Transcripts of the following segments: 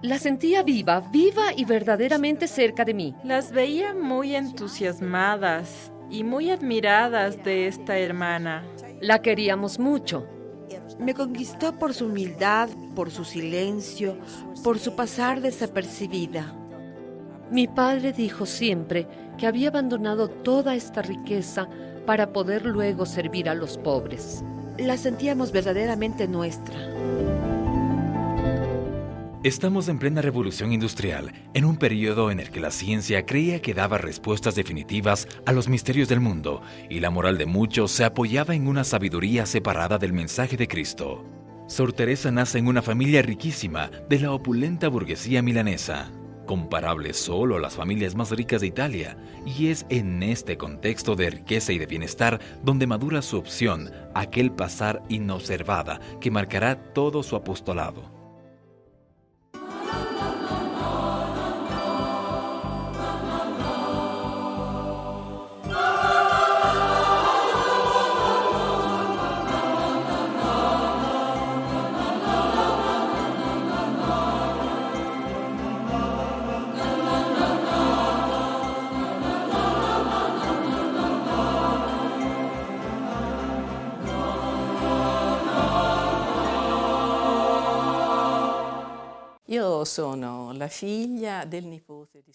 La sentía viva, viva y verdaderamente cerca de mí. Las veía muy entusiasmadas y muy admiradas de esta hermana. La queríamos mucho. Me conquistó por su humildad, por su silencio, por su pasar desapercibida. Mi padre dijo siempre que había abandonado toda esta riqueza para poder luego servir a los pobres. La sentíamos verdaderamente nuestra. Estamos en plena revolución industrial, en un periodo en el que la ciencia creía que daba respuestas definitivas a los misterios del mundo y la moral de muchos se apoyaba en una sabiduría separada del mensaje de Cristo. Sor Teresa nace en una familia riquísima de la opulenta burguesía milanesa, comparable solo a las familias más ricas de Italia, y es en este contexto de riqueza y de bienestar donde madura su opción, aquel pasar inobservada que marcará todo su apostolado.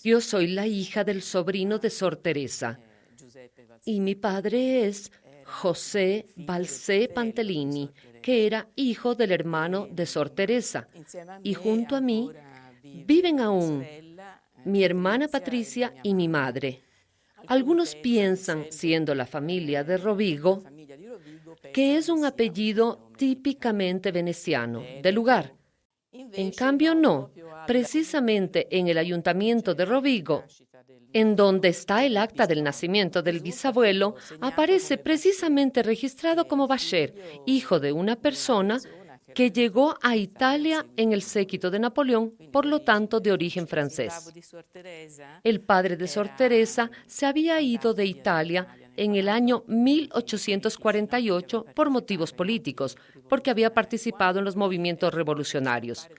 Yo soy la hija del sobrino de Sor Teresa y mi padre es José Balsé Pantellini, que era hijo del hermano de Sor Teresa. Y junto a mí viven aún mi hermana Patricia y mi madre. Algunos piensan, siendo la familia de Rovigo, que es un apellido típicamente veneciano, del lugar. En cambio, no. Precisamente en el ayuntamiento de Rovigo, en donde está el acta del nacimiento del bisabuelo, aparece precisamente registrado como Bacher, hijo de una persona que llegó a Italia en el séquito de Napoleón, por lo tanto de origen francés. El padre de Sor Teresa se había ido de Italia en el año 1848 por motivos políticos, porque había participado en los movimientos revolucionarios.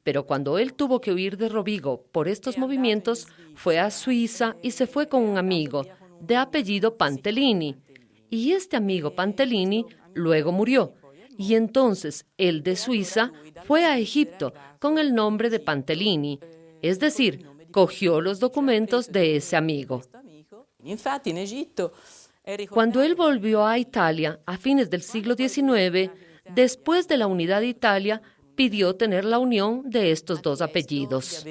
Pero cuando él tuvo que huir de Rovigo por estos movimientos, fue a Suiza y se fue con un amigo de apellido Pantellini. Y este amigo Pantellini luego murió. Y entonces él de Suiza fue a Egipto con el nombre de Pantellini, es decir, cogió los documentos de ese amigo. Cuando él volvió a Italia a fines del siglo XIX, después de la unidad de Italia, pidió tener la unión de estos dos apellidos.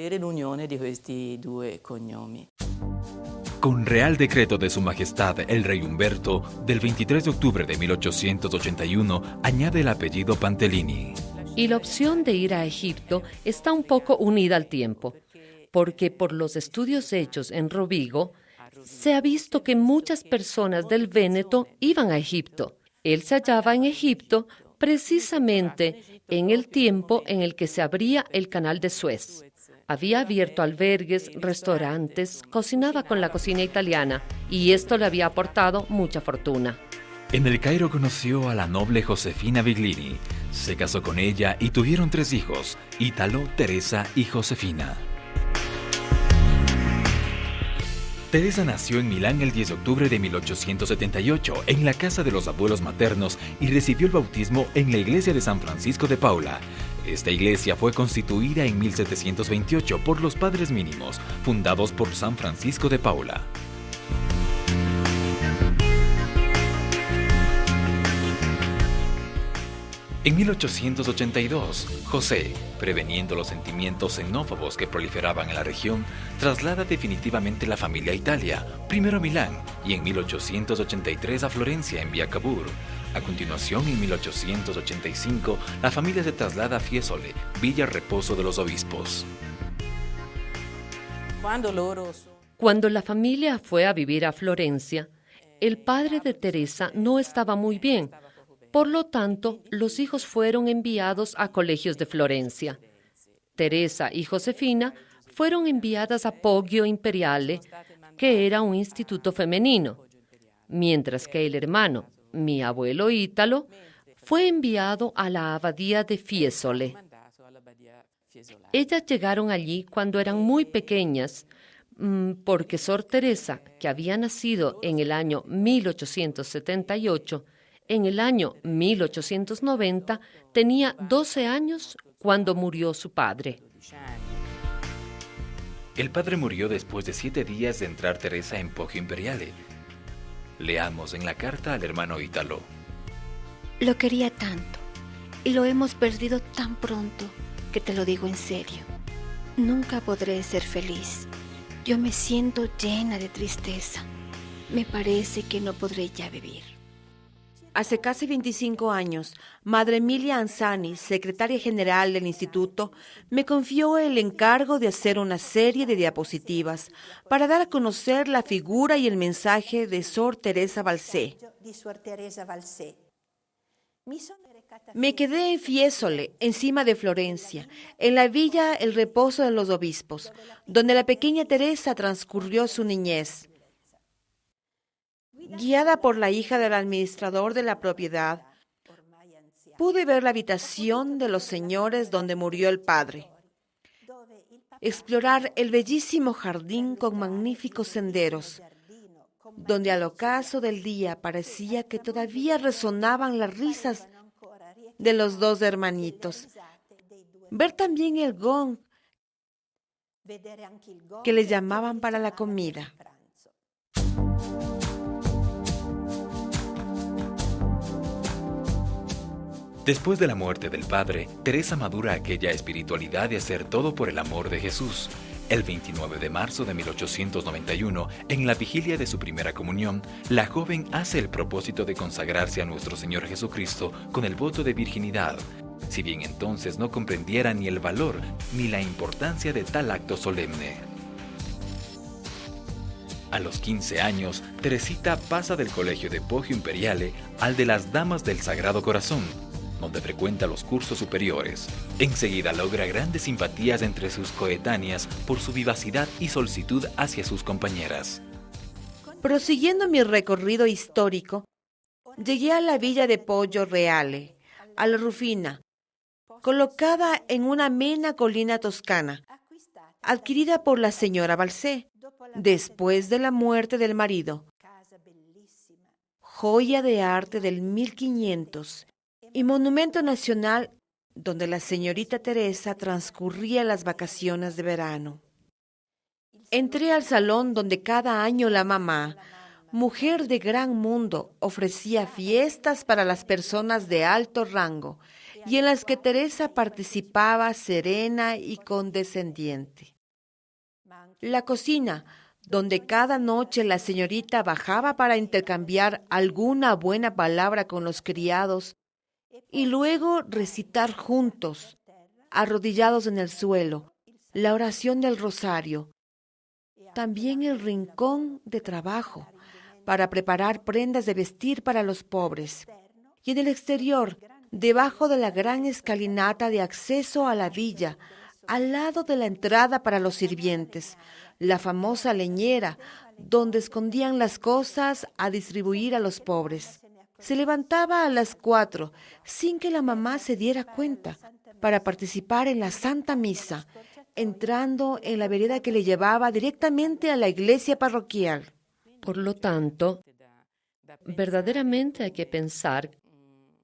Con real decreto de Su Majestad el Rey Humberto, del 23 de octubre de 1881, añade el apellido Pantellini. Y la opción de ir a Egipto está un poco unida al tiempo, porque por los estudios hechos en Rovigo, se ha visto que muchas personas del Véneto iban a Egipto. Él se hallaba en Egipto precisamente en el tiempo en el que se abría el canal de Suez. Había abierto albergues, restaurantes, cocinaba con la cocina italiana y esto le había aportado mucha fortuna. En el Cairo conoció a la noble Josefina Biglini, se casó con ella y tuvieron 3 hijos, Italo, Teresa y Josefina. Teresa nació en Milán el 10 de octubre de 1878, en la casa de los abuelos maternos, y recibió el bautismo en la iglesia de San Francisco de Paula. Esta iglesia fue constituida en 1728 por los Padres Mínimos, fundados por San Francisco de Paula. En 1882, José, preveniendo los sentimientos xenófobos que proliferaban en la región, traslada definitivamente la familia a Italia, primero a Milán y en 1883 a Florencia, en Via Cavour. A continuación, en 1885, la familia se traslada a Fiesole, villa reposo de los obispos. Cuando la familia fue a vivir a Florencia, el padre de Teresa no estaba muy bien. Por lo tanto, los hijos fueron enviados a colegios de Florencia. Teresa y Josefina fueron enviadas a Poggio Imperiale, que era un instituto femenino, mientras que el hermano, mi abuelo Italo, fue enviado a la abadía de Fiesole. Ellas llegaron allí cuando eran muy pequeñas, porque Sor Teresa, que había nacido en el año 1878, en el año 1890 tenía 12 años cuando murió su padre. El padre murió después de 7 días de entrar Teresa en Poggio Imperiale. Leamos en la carta al hermano Ítalo. Lo quería tanto y lo hemos perdido tan pronto que te lo digo en serio. Nunca podré ser feliz. Yo me siento llena de tristeza. Me parece que no podré ya vivir. Hace casi 25 años, Madre Emilia Anzani, secretaria general del instituto, me confió el encargo de hacer una serie de diapositivas para dar a conocer la figura y el mensaje de Sor Teresa Balsè. Me quedé en Fiesole, encima de Florencia, en la villa El Reposo de los Obispos, donde la pequeña Teresa transcurrió su niñez. Guiada por la hija del administrador de la propiedad, pude ver la habitación de los señores donde murió el padre, explorar el bellísimo jardín con magníficos senderos, donde al ocaso del día parecía que todavía resonaban las risas de los dos hermanitos. Ver también el gong que le llamaban para la comida. Después de la muerte del padre, Teresa madura aquella espiritualidad de hacer todo por el amor de Jesús. El 29 de marzo de 1891, en la vigilia de su primera comunión, la joven hace el propósito de consagrarse a nuestro Señor Jesucristo con el voto de virginidad, si bien entonces no comprendiera ni el valor ni la importancia de tal acto solemne. A los 15 años, Teresita pasa del colegio de Poggio Imperiale al de las Damas del Sagrado Corazón, donde frecuenta los cursos superiores. Enseguida logra grandes simpatías entre sus coetáneas por su vivacidad y solicitud hacia sus compañeras. Prosiguiendo mi recorrido histórico, llegué a la villa de Poggio Reale, a la Rufina, colocada en una amena colina toscana, adquirida por la señora Balsè, después de la muerte del marido. Joya de arte del 1500 y monumento nacional donde la señorita Teresa transcurría las vacaciones de verano. Entré al salón donde cada año la mamá, mujer de gran mundo, ofrecía fiestas para las personas de alto rango y en las que Teresa participaba serena y condescendiente. La cocina, donde cada noche la señorita bajaba para intercambiar alguna buena palabra con los criados y luego recitar juntos, arrodillados en el suelo, la oración del rosario. También el rincón de trabajo para preparar prendas de vestir para los pobres. Y en el exterior, debajo de la gran escalinata de acceso a la villa, al lado de la entrada para los sirvientes, la famosa leñera, donde escondían las cosas a distribuir a los pobres. Se levantaba a las 4, sin que la mamá se diera cuenta, para participar en la Santa Misa, entrando en la vereda que le llevaba directamente a la iglesia parroquial. Por lo tanto, verdaderamente hay que pensar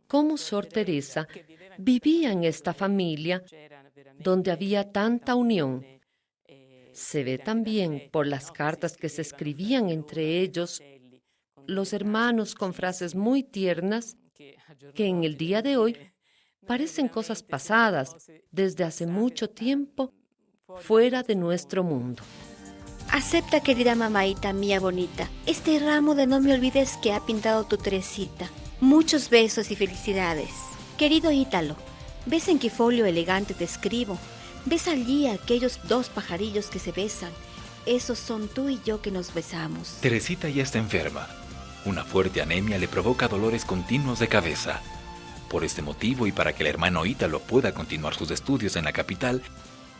cómo Sor Teresa vivía en esta familia donde había tanta unión. Se ve también por las cartas que se escribían entre ellos, los hermanos con frases muy tiernas que en el día de hoy parecen cosas pasadas desde hace mucho tiempo fuera de nuestro mundo. Acepta, querida mamaita mía bonita, este ramo de no me olvides que ha pintado tu Teresita. Muchos besos y felicidades. Querido Ítalo, ¿ves en qué folio elegante te escribo? ¿Ves allí aquellos dos pajarillos que se besan? Esos son tú y yo que nos besamos. Teresita ya está enferma. Una fuerte anemia le provoca dolores continuos de cabeza. Por este motivo y para que el hermano Ítalo pueda continuar sus estudios en la capital,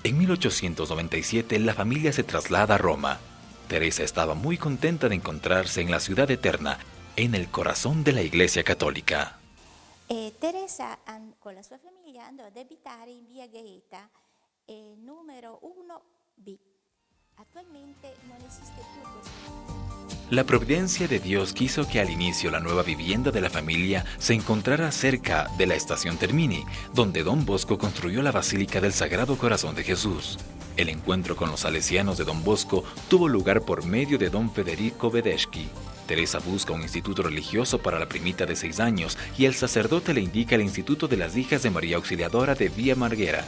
en 1897 la familia se traslada a Roma. Teresa estaba muy contenta de encontrarse en la ciudad eterna, en el corazón de la Iglesia Católica. Teresa con la sua famiglia andò ad abitare in via Gaeta La providencia de Dios quiso que al inicio la nueva vivienda de la familia se encontrara cerca de la estación Termini, donde Don Bosco construyó la Basílica del Sagrado Corazón de Jesús. El encuentro con los salesianos de Don Bosco tuvo lugar por medio de Don Federico Bedeschi. Teresa busca un instituto religioso para la primita de 6 años y el sacerdote le indica el Instituto de las Hijas de María Auxiliadora de Villa Marguera.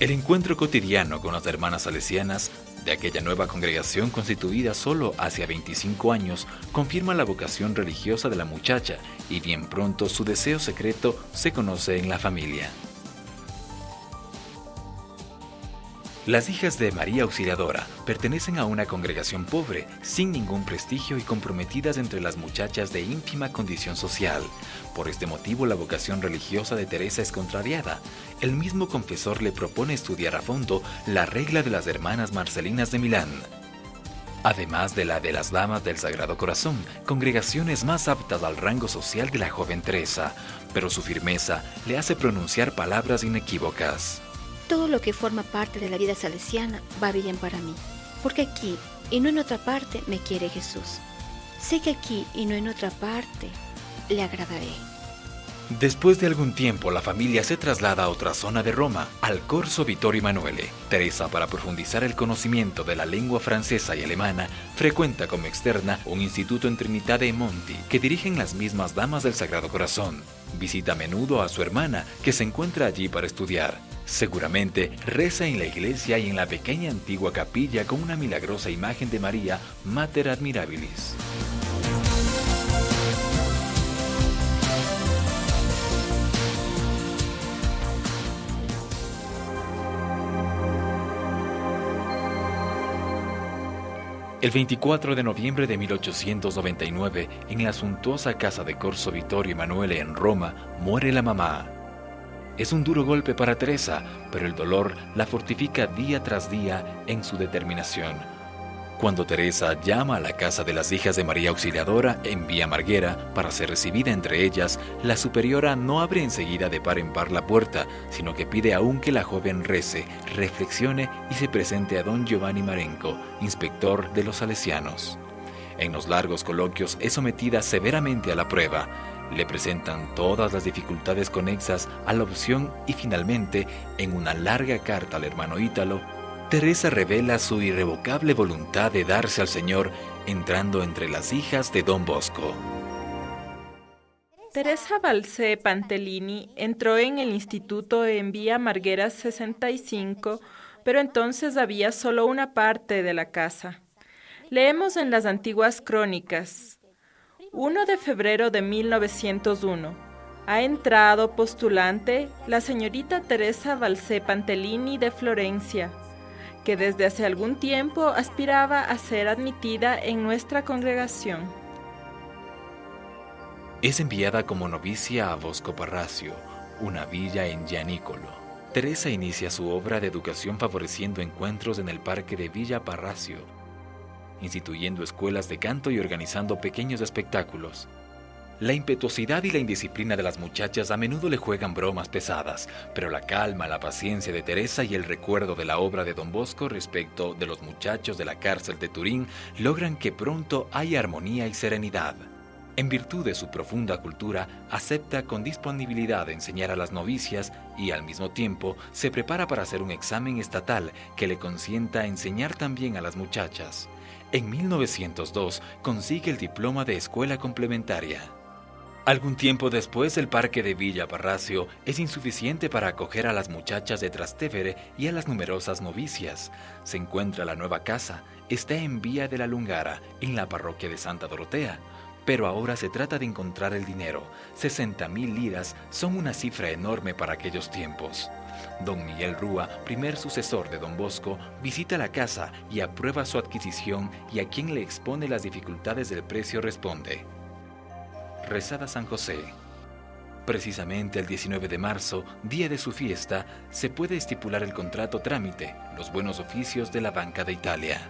El encuentro cotidiano con las hermanas salesianas de aquella nueva congregación constituida solo hacia 25 años confirma la vocación religiosa de la muchacha y bien pronto su deseo secreto se conoce en la familia. Las hijas de María Auxiliadora pertenecen a una congregación pobre, sin ningún prestigio y comprometidas entre las muchachas de ínfima condición social. Por este motivo, la vocación religiosa de Teresa es contrariada. El mismo confesor le propone estudiar a fondo la regla de las hermanas Marcelinas de Milán, además de la de las Damas del Sagrado Corazón, congregaciones más aptas al rango social de la joven Teresa, pero su firmeza le hace pronunciar palabras inequívocas. Todo lo que forma parte de la vida salesiana va bien para mí, porque aquí y no en otra parte me quiere Jesús. Sé que aquí y no en otra parte le agradaré. Después de algún tiempo, la familia se traslada a otra zona de Roma, al Corso Vittorio Emanuele. Teresa, para profundizar el conocimiento de la lengua francesa y alemana, frecuenta como externa un instituto en Trinità dei Monti que dirigen las mismas Damas del Sagrado Corazón. Visita a menudo a su hermana, que se encuentra allí para estudiar. Seguramente reza en la iglesia y en la pequeña antigua capilla con una milagrosa imagen de María, Mater Admirabilis. El 24 de noviembre de 1899, en la suntuosa casa de Corso Vittorio Emanuele en Roma, muere la mamá. Es un duro golpe para Teresa, pero el dolor la fortifica día tras día en su determinación. Cuando Teresa llama a la casa de las hijas de María Auxiliadora en Villa Marguera para ser recibida entre ellas, la superiora no abre enseguida de par en par la puerta, sino que pide aún que la joven rece, reflexione y se presente a don Giovanni Marenco, inspector de los salesianos. En los largos coloquios es sometida severamente a la prueba. Le presentan todas las dificultades conexas a la opción y finalmente, en una larga carta al hermano Ítalo, Teresa revela su irrevocable voluntad de darse al Señor entrando entre las hijas de Don Bosco. Teresa Balsé Pantellini entró en el instituto en Villa Marguera 65, pero entonces había solo una parte de la casa. Leemos en las antiguas crónicas: 1 de febrero de 1901. Ha entrado postulante la señorita Teresa Balsé Pantellini de Florencia, que desde hace algún tiempo aspiraba a ser admitida en nuestra congregación. Es enviada como novicia a Bosco Parracio, una villa en Gianicolo. Teresa inicia su obra de educación favoreciendo encuentros en el parque de Villa Parracio, instituyendo escuelas de canto y organizando pequeños espectáculos. La impetuosidad y la indisciplina de las muchachas a menudo le juegan bromas pesadas, pero la calma, la paciencia de Teresa y el recuerdo de la obra de Don Bosco respecto de los muchachos de la cárcel de Turín logran que pronto haya armonía y serenidad. En virtud de su profunda cultura, acepta con disponibilidad enseñar a las novicias y al mismo tiempo se prepara para hacer un examen estatal que le consienta enseñar también a las muchachas. En 1902 consigue el diploma de escuela complementaria. Algún tiempo después, el parque de Villa Parracio es insuficiente para acoger a las muchachas de Trastevere y a las numerosas novicias. Se encuentra la nueva casa, está en Vía de la Lungara, en la parroquia de Santa Dorotea. Pero ahora se trata de encontrar el dinero. 60.000 liras son una cifra enorme para aquellos tiempos. Don Miguel Rúa, primer sucesor de Don Bosco, visita la casa y aprueba su adquisición, y a quien le expone las dificultades del precio responde: Rezada San José. Precisamente el 19 de marzo, día de su fiesta, se puede estipular el contrato trámite, los buenos oficios de la Banca de Italia.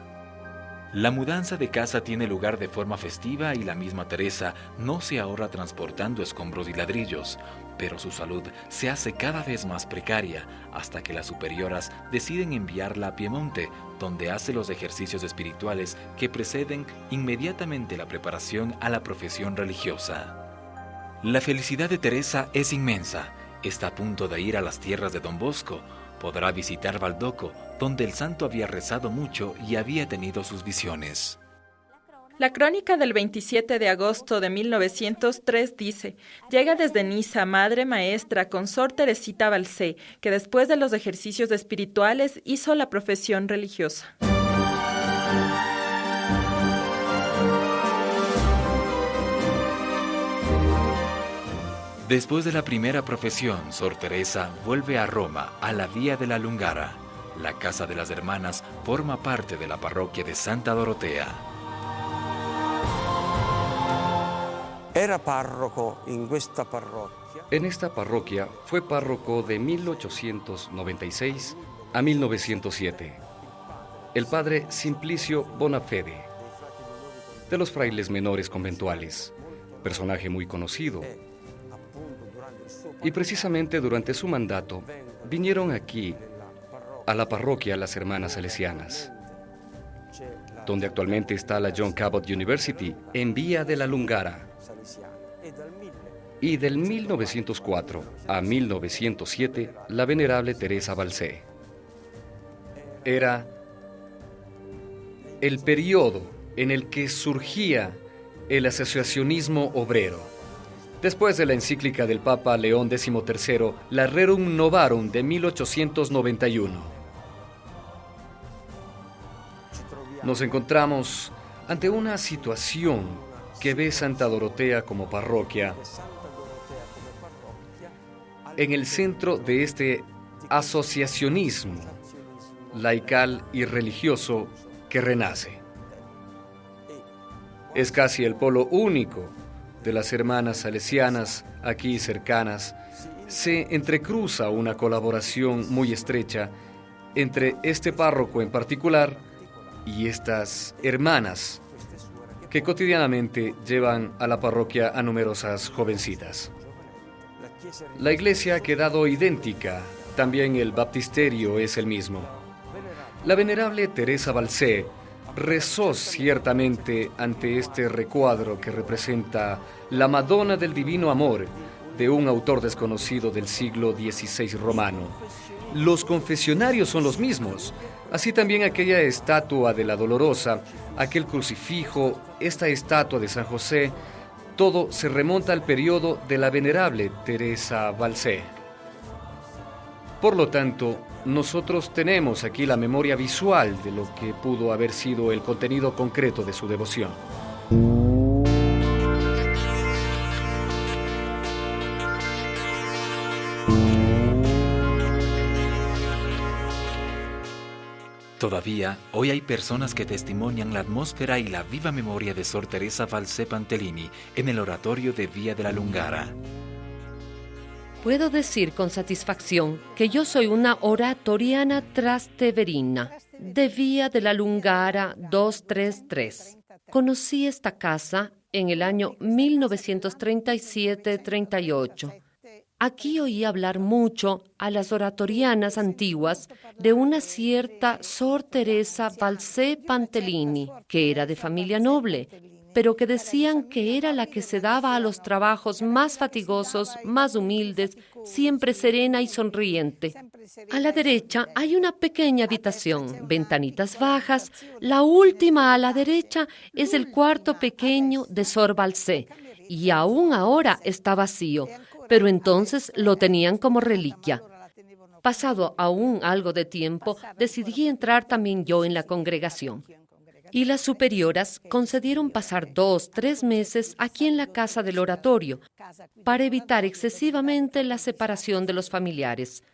La mudanza de casa tiene lugar de forma festiva y la misma Teresa no se ahorra transportando escombros y ladrillos, pero su salud se hace cada vez más precaria hasta que las superioras deciden enviarla a Piemonte, donde hace los ejercicios espirituales que preceden inmediatamente la preparación a la profesión religiosa. La felicidad de Teresa es inmensa. Está a punto de ir a las tierras de Don Bosco. Podrá visitar Baldoco, donde el santo había rezado mucho y había tenido sus visiones. La crónica del 27 de agosto de 1903 dice: llega desde Niza Madre Maestra con Sor Teresita Balcé, que después de los ejercicios espirituales hizo la profesión religiosa. Después de la primera profesión, Sor Teresa vuelve a Roma, a la Vía de la Lungara. La Casa de las Hermanas forma parte de la parroquia de Santa Dorotea. Era párroco en esta parroquia. En esta parroquia fue párroco de 1896 a 1907. El padre Simplicio Bonafede, de los frailes menores conventuales, personaje muy conocido. Y precisamente durante su mandato vinieron aquí, a la parroquia, las hermanas salesianas, donde actualmente está la John Cabot University, en Vía de la Lungara. Y del 1904 a 1907, la venerable Teresa Balcé. Era el periodo en el que surgía el asociacionismo obrero. Después de la encíclica del Papa León XIII, la Rerum Novarum de 1891. Nos encontramos ante una situación que ve Santa Dorotea como parroquia en el centro de este asociacionismo laical y religioso que renace. Es casi el polo único de las hermanas salesianas aquí cercanas. Se entrecruza una colaboración muy estrecha entre este párroco en particular y estas hermanas que cotidianamente llevan a la parroquia a numerosas jovencitas. La iglesia ha quedado idéntica, también el baptisterio es el mismo. La venerable Teresa Balcé rezó ciertamente ante este recuadro que representa la Madonna del Divino Amor de un autor desconocido del siglo XVI romano. Los confesionarios son los mismos, así también aquella estatua de la Dolorosa, aquel crucifijo, esta estatua de San José, todo se remonta al periodo de la venerable Teresa Balcé. Por lo tanto, nosotros tenemos aquí la memoria visual de lo que pudo haber sido el contenido concreto de su devoción. Todavía, hoy hay personas que testimonian la atmósfera y la viva memoria de Sor Teresa Balcé Pantellini en el oratorio de Vía de la Lungara. Puedo decir con satisfacción que yo soy una oratoriana trasteverina, de Vía de la Lungara 233. Conocí esta casa en el año 1937-38. Aquí oí hablar mucho a las oratorianas antiguas de una cierta Sor Teresa Balcé Pantellini, que era de familia noble, pero que decían que era la que se daba a los trabajos más fatigosos, más humildes, siempre serena y sonriente. A la derecha hay una pequeña habitación, ventanitas bajas. La última a la derecha es el cuarto pequeño de Sor Balcé, y aún ahora está vacío, pero entonces lo tenían como reliquia. Pasado aún algo de tiempo, decidí entrar también yo en la congregación. Y las superioras concedieron pasar 2-3 meses aquí en la casa del oratorio para evitar excesivamente la separación de los familiares.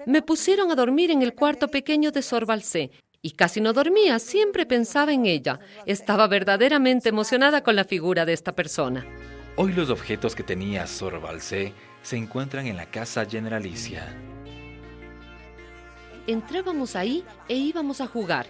Me pusieron a dormir en el cuarto pequeño de Sor Balcé y casi no dormía, siempre pensaba en ella. Estaba verdaderamente emocionada con la figura de esta persona. Hoy los objetos que tenía Sor Balcé se encuentran en la Casa Generalicia. Entrábamos ahí e íbamos a jugar.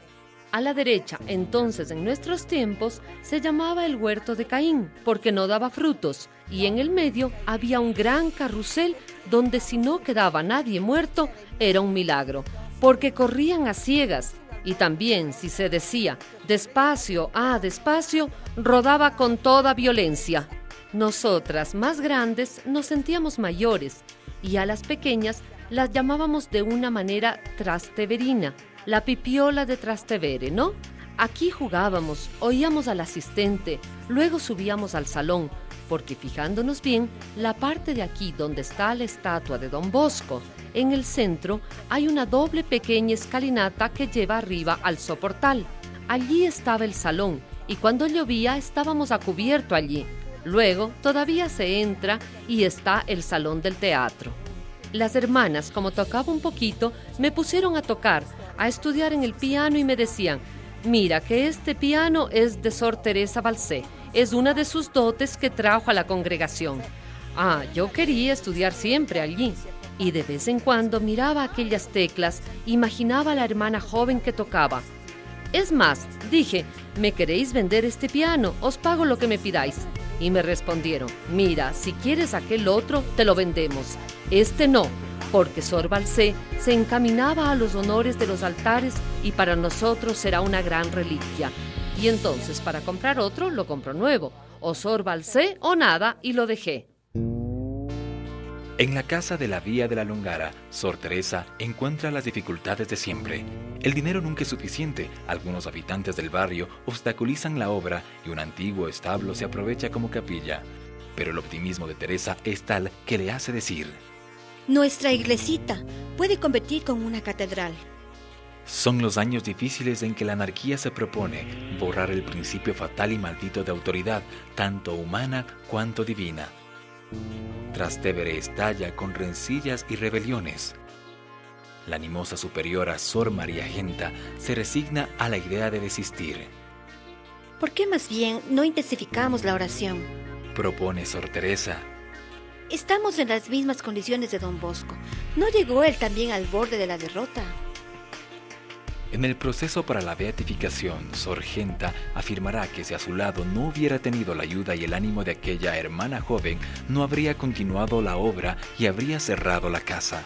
A la derecha, entonces en nuestros tiempos, se llamaba el huerto de Caín, porque no daba frutos, y en el medio había un gran carrusel donde si no quedaba nadie muerto, era un milagro, porque corrían a ciegas, y también si se decía despacio, despacio, rodaba con toda violencia. Nosotras, más grandes, nos sentíamos mayores, y a las pequeñas las llamábamos de una manera trasteverina, la pipiola de Trastevere, ¿no? Aquí jugábamos, oíamos al asistente, luego subíamos al salón, porque fijándonos bien, la parte de aquí donde está la estatua de Don Bosco, en el centro hay una doble pequeña escalinata que lleva arriba al soportal. Allí estaba el salón, y cuando llovía estábamos a cubierto allí. Luego todavía se entra y está el salón del teatro. Las hermanas, como tocaba un poquito, me pusieron a tocar, a estudiar en el piano y me decían: mira que este piano es de Sor Teresa Balsé, es una de sus dotes que trajo a la congregación. Yo quería estudiar siempre allí, y de vez en cuando miraba aquellas teclas, imaginaba a la hermana joven que tocaba. Es más, dije: ¿me queréis vender este piano? Os pago lo que me pidáis. Y me respondieron: mira, si quieres aquel otro, te lo vendemos. Este no, porque Sor Balsé se encaminaba a los honores de los altares y para nosotros será una gran reliquia. Y entonces para comprar otro lo compro nuevo, o Sor Balsé o nada, y lo dejé. En la casa de la Vía de la Lungara, Sor Teresa encuentra las dificultades de siempre. El dinero nunca es suficiente, algunos habitantes del barrio obstaculizan la obra y un antiguo establo se aprovecha como capilla. Pero el optimismo de Teresa es tal que le hace decir: nuestra iglesita puede competir con una catedral. Son los años difíciles en que la anarquía se propone borrar el principio fatal y maldito de autoridad, tanto humana cuanto divina. Trastevere estalla con rencillas y rebeliones. La animosa superiora Sor María Genta se resigna a la idea de desistir. ¿Por qué más bien no intensificamos la oración? Propone Sor Teresa. Estamos en las mismas condiciones de Don Bosco. ¿No llegó él también al borde de la derrota? En el proceso para la beatificación, Sor Genta afirmará que si a su lado no hubiera tenido la ayuda y el ánimo de aquella hermana joven, no habría continuado la obra y habría cerrado la casa.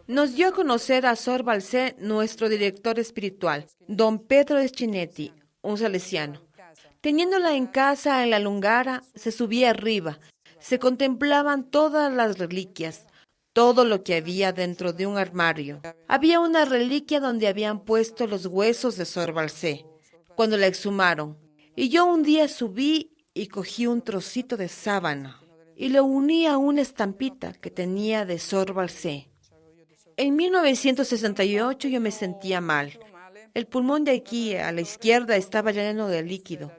Nos dio a conocer a Sor Balsé nuestro director espiritual, don Pedro Eschinetti, un salesiano. Teniéndola en casa en la Lungara, se subía arriba, se contemplaban todas las reliquias, todo lo que había dentro de un armario. Había una reliquia donde habían puesto los huesos de Sor Balsé, cuando la exhumaron. Y yo un día subí y cogí un trocito de sábana y lo uní a una estampita que tenía de Sor Balsé. En 1968 yo me sentía mal. El pulmón de aquí a la izquierda estaba lleno de líquido.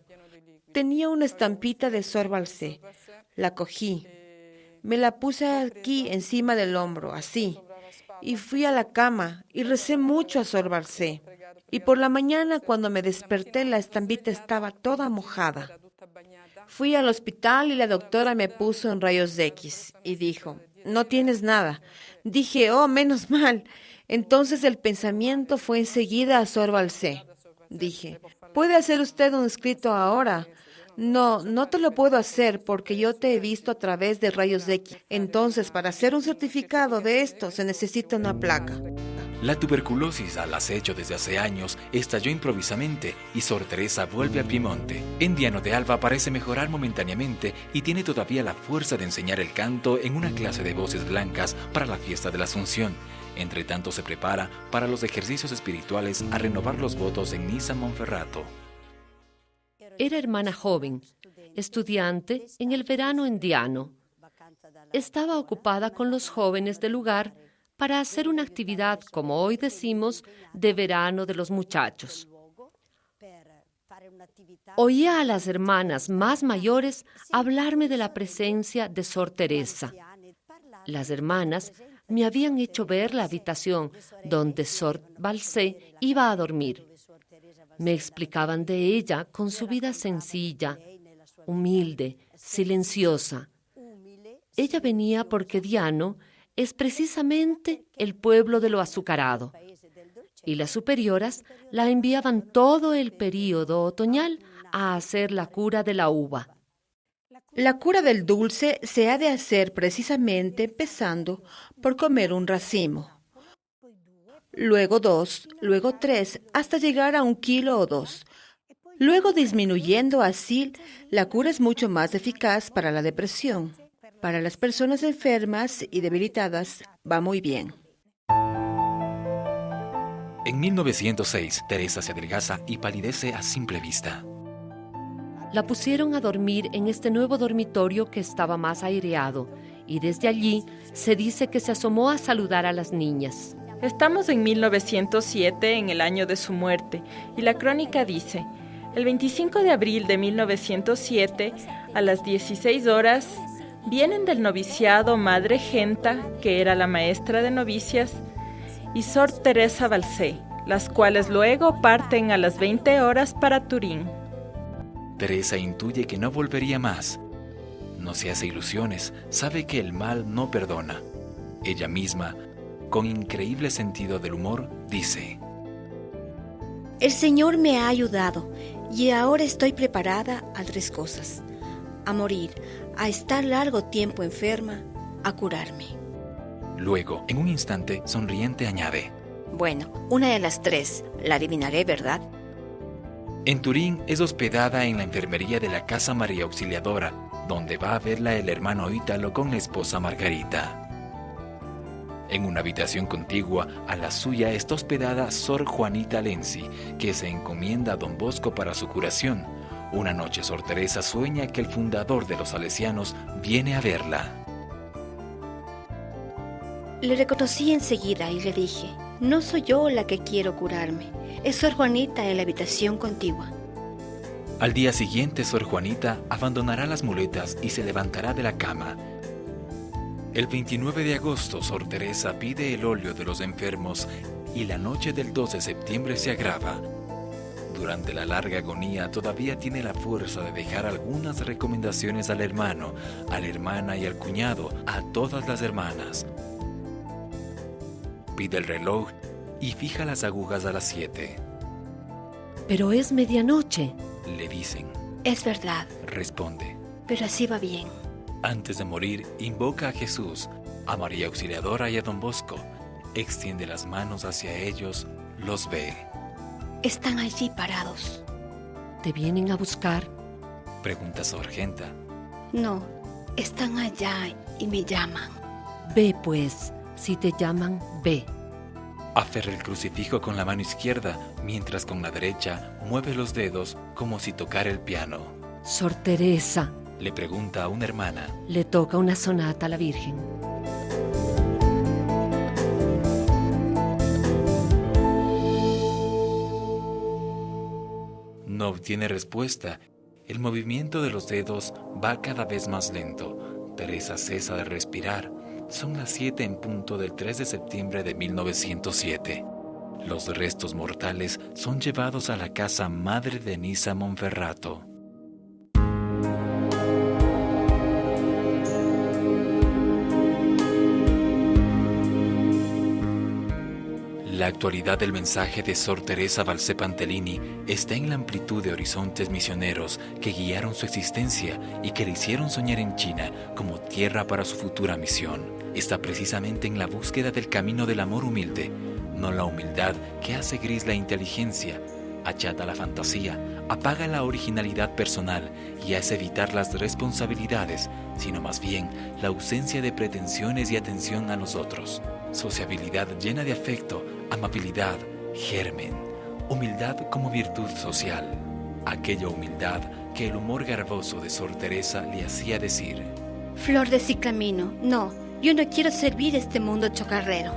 Tenía una estampita de Sor Balsé. La cogí. Me la puse aquí encima del hombro, así, y fui a la cama y recé mucho a Sor Balsé. Y por la mañana, cuando me desperté, la estampita estaba toda mojada. Fui al hospital y la doctora me puso en rayos X y dijo: no tienes nada. Dije: oh, menos mal. Entonces el pensamiento fue enseguida a Sor Balsé. Dije: ¿puede hacer usted un escrito ahora? No, no te lo puedo hacer porque yo te he visto a través de rayos X. Entonces, para hacer un certificado de esto se necesita una placa. La tuberculosis, al acecho desde hace años, estalló improvisamente y Sor Teresa vuelve a Piemonte. En Diano de Alba parece mejorar momentáneamente y tiene todavía la fuerza de enseñar el canto en una clase de voces blancas para la fiesta de la Asunción. Entre tanto se prepara para los ejercicios espirituales a renovar los votos en Niza Monferrato. Era hermana joven, estudiante en el verano en Diano. Estaba ocupada con los jóvenes del lugar para hacer una actividad, como hoy decimos, de verano de los muchachos. Oía a las hermanas más mayores hablarme de la presencia de Sor Teresa. Las hermanas me habían hecho ver la habitación donde Sor Balsé iba a dormir. Me explicaban de ella con su vida sencilla, humilde, silenciosa. Ella venía porque Diano es precisamente el pueblo de lo azucarado. y las superioras la enviaban todo el período otoñal a hacer la cura de la uva. La cura del dulce se ha de hacer precisamente empezando por comer un racimo, luego 2, luego 3, hasta llegar a 1 kilo o 2. Luego disminuyendo así, la cura es mucho más eficaz para la depresión. Para las personas enfermas y debilitadas va muy bien. En 1906, Teresa se adelgaza y palidece a simple vista. La pusieron a dormir en este nuevo dormitorio que estaba más aireado, y desde allí se dice que se asomó a saludar a las niñas. Estamos en 1907, en el año de su muerte, y la crónica dice: el 25 de abril de 1907, a las 16 horas, vienen del noviciado Madre Genta, que era la maestra de novicias, y Sor Teresa Balsé, las cuales luego parten a las 20 horas para Turín. Teresa intuye que no volvería más. No se hace ilusiones, sabe que el mal no perdona. Ella misma, con increíble sentido del humor, dice: El Señor me ha ayudado y ahora estoy preparada a 3 cosas: a morir, a estar largo tiempo enferma, a curarme. Luego, en un instante, sonriente añade: Bueno, una de las 3, la adivinaré, ¿verdad? En Turín es hospedada en la enfermería de la Casa María Auxiliadora, donde va a verla el hermano Ítalo con la esposa Margarita. En una habitación contigua a la suya está hospedada Sor Juanita Lenzi, que se encomienda a Don Bosco para su curación. Una noche Sor Teresa sueña que el fundador de los salesianos viene a verla. Le reconocí enseguida y le dije: no soy yo la que quiero curarme, es Sor Juanita en la habitación contigua. Al día siguiente, Sor Juanita abandonará las muletas y se levantará de la cama. El 29 de agosto, Sor Teresa pide el óleo de los enfermos y la noche del 2 de septiembre se agrava. Durante la larga agonía todavía tiene la fuerza de dejar algunas recomendaciones al hermano, a la hermana y al cuñado, a todas las hermanas. Pide el reloj y fija las agujas a las 7. Pero es medianoche, le dicen. Es verdad, Responde. pero así va bien. Antes de morir, invoca a Jesús, a María Auxiliadora y a Don Bosco. Extiende las manos hacia ellos, los ve. Están allí parados. ¿te vienen a buscar? Pregunta Sor Genta. No, están allá y me llaman. Ve pues, si te llaman, ve. Aferra el crucifijo con la mano izquierda, mientras con la derecha mueve los dedos como si tocara el piano. Sor Teresa, Le pregunta a una hermana. le toca una sonata a la Virgen. No obtiene respuesta. El movimiento de los dedos va cada vez más lento. Teresa cesa de respirar. Son las 7 en punto del 3 de septiembre de 1907. Los restos mortales son llevados a la casa Madre de Nisa Monferrato. La actualidad del mensaje de Sor Teresa Balsé Pantellini está en la amplitud de horizontes misioneros que guiaron su existencia y que le hicieron soñar en China como tierra para su futura misión. Está precisamente en la búsqueda del camino del amor humilde, no la humildad que hace gris la inteligencia, achata la fantasía, apaga la originalidad personal y hace evitar las responsabilidades, sino más bien la ausencia de pretensiones y atención a los otros. Sociabilidad llena de afecto, amabilidad, germen, humildad como virtud social. Aquella humildad que el humor garboso de Sor Teresa le hacía decir: Flor de ciclamino, no, yo no quiero servir este mundo chocarrero.